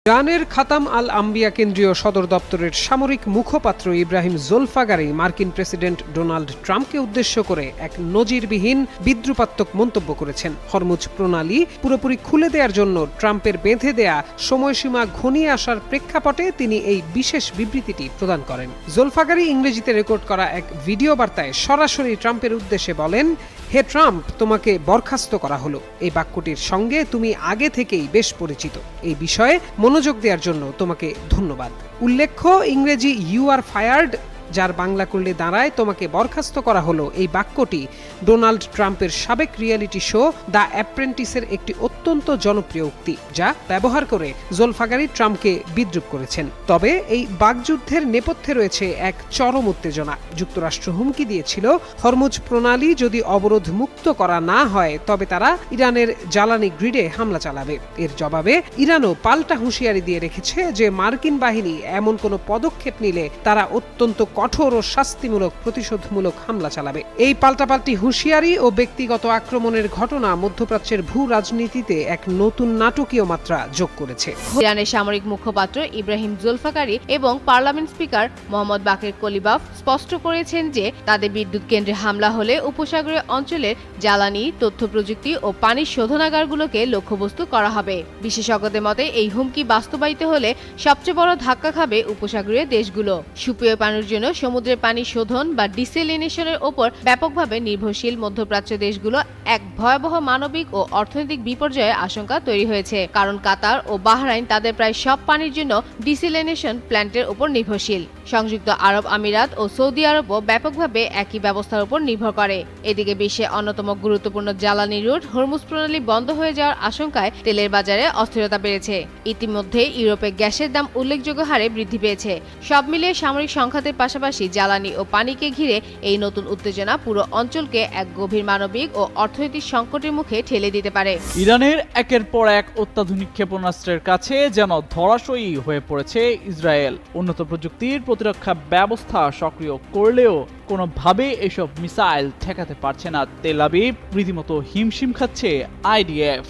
ইরানের খাতাম আল আম্বিয়া কেন্দ্রীয় সদর দপ্তরের সামরিক মুখপাত্র ইব্রাহিম জোলফাগারি মার্কিন প্রেসিডেন্ট ডোনাল্ড ট্রাম্পকে উদ্দেশ্য করে এক নজিরবিহীন বিদ্রুপাত্মক মন্তব্য করেছেন। হরমুজ প্রণালী পুরোপুরি খুলে দেওয়ার জন্য ট্রাম্পের বেঁধে দেয়া সময়সীমা ঘনিয়ে আসার প্রেক্ষাপটে তিনি এই বিশেষ বিবৃতিটি প্রদান করেন। জোলফাগারি ইংরেজিতে রেকর্ড করা এক ভিডিও বার্তায় সরাসরি ট্রাম্পের উদ্দেশ্যে বলেন, হে ট্রাম্প, তোমাকে বরখাস্ত করা হলো। এই বাক্যটির সঙ্গে তুমি আগে থেকেই বেশ পরিচিত। এই বিষয়ে মনোযোগ দেওয়ার জন্য তোমাকে ধন্যবাদ। উল্লেখ্য, ইংরেজি ইউ আর ফায়ার্ড, যার বাংলা করলে দাঁড়ায় তোমাকে বরখাস্ত করা হলো, এই বাক্যটি ডোনাল্ড ট্রাম্পের সাবেক রিয়েলিটি শো দ্য অ্যাপ্রেন্টিসের একটি অত্যন্ত জনপ্রিয় উক্তি, যা ব্যবহার করে জোলফাগারি ট্রাম্পকে বিদ্রূপ করেছেন। তবে এই বাকযুদ্ধের নেপথ্যে রয়েছে এক চরম উত্তেজনা। যুক্তরাষ্ট্র হুমকি দিয়েছিল, হরমুজ প্রণালী যদি অবরোধ মুক্ত করা না হয় তবে তারা ইরানের জ্বালানি গ্রিডে হামলা চালাবে। এর জবাবে ইরানও পাল্টা হুঁশিয়ারি দিয়ে রেখেছে যে মার্কিন বাহিনী এমন কোনো পদক্ষেপ নিলে তারা অত্যন্ত কঠোর ও শাস্তিমূলক প্রতিশোধমূলক হামলা চালাবে। এই পাল্টাপাল্টি হুঁশিয়ারি ও ব্যক্তিগত আক্রমণের ঘটনা মধ্যপ্রাচ্যের ভূ রাজনীতিতে এক নতুন নাটকীয় মাত্রা যোগ করেছে। ইরানের সামরিক মুখপাত্র ইব্রাহিম জোলফাগারি এবং পার্লামেন্ট স্পিকার মোহাম্মদ বাকের কলিবাফ স্পষ্ট করেছেন যে তাদের বিদ্যুৎ কেন্দ্রে হামলা হলে উপসাগরীয় অঞ্চলের জ্বালানি, তথ্য প্রযুক্তি ও পানির শোধনাগারগুলোকে লক্ষ্যবস্তু করা হবে। বিশেষজ্ঞদের মতে এই হুমকি বাস্তবায়িত হলে সবচেয়ে বড় ধাক্কা খাবে উপসাগরীয় দেশগুলো। সুপেয় পানির জন্য সমুদ্রের পানি শোধন বা ডিসেলিনেশনের ওপর ব্যাপকভাবে নির্ভরশীল মধ্যপ্রাচ্য দেশগুলো এক ভয়াবহ মানবিক ও অর্থনৈতিক বিপর্যয়ের আশঙ্কা তৈরি হয়েছে, কারণ কাতার ও বাহরাইন তাদের প্রায় সব পানির জন্য ডিসেলিনেশন প্ল্যান্টের উপর নির্ভরশীল। সংযুক্ত আরব আমিরাত ও সৌদি আরবও ব্যাপকভাবে একই ব্যবস্থার উপর নির্ভর করে। এদিকে বিশ্বে অন্যতম গুরুত্বপূর্ণ জ্বালানি রুট হরমুজ প্রণালী বন্ধ হয়ে যাওয়ার আশঙ্কায় তেলের বাজারে অস্থিরতা বেড়েছে। ইতিমধ্যে ইউরোপে গ্যাসের দাম উল্লেখযোগ্য হারে বৃদ্ধি পেয়েছে। সব মিলিয়ে সামরিক সংঘাতের পাশাপাশি জ্বালানি ও পানিকে ঘিরে এই নতুন উত্তেজনা পুরো অঞ্চলকে এক গভীর মানবিক ও অর্থনৈতিক সংকটের মুখে ঠেলে দিতে পারে। ইরানের একের পর এক অত্যাধুনিক ক্ষেপণাস্ত্রের কাছে যেন ধরাশয়ী হয়ে পড়েছে ইসরায়েল। উন্নত প্রযুক্তির প্রতিরক্ষা ব্যবস্থা সক্রিয় করলেও কোনোভাবে এসব মিসাইল ঠেকাতে পারছে না তেল আবিব। রীতিমতো হিমশিম খাচ্ছে আইডিএফ।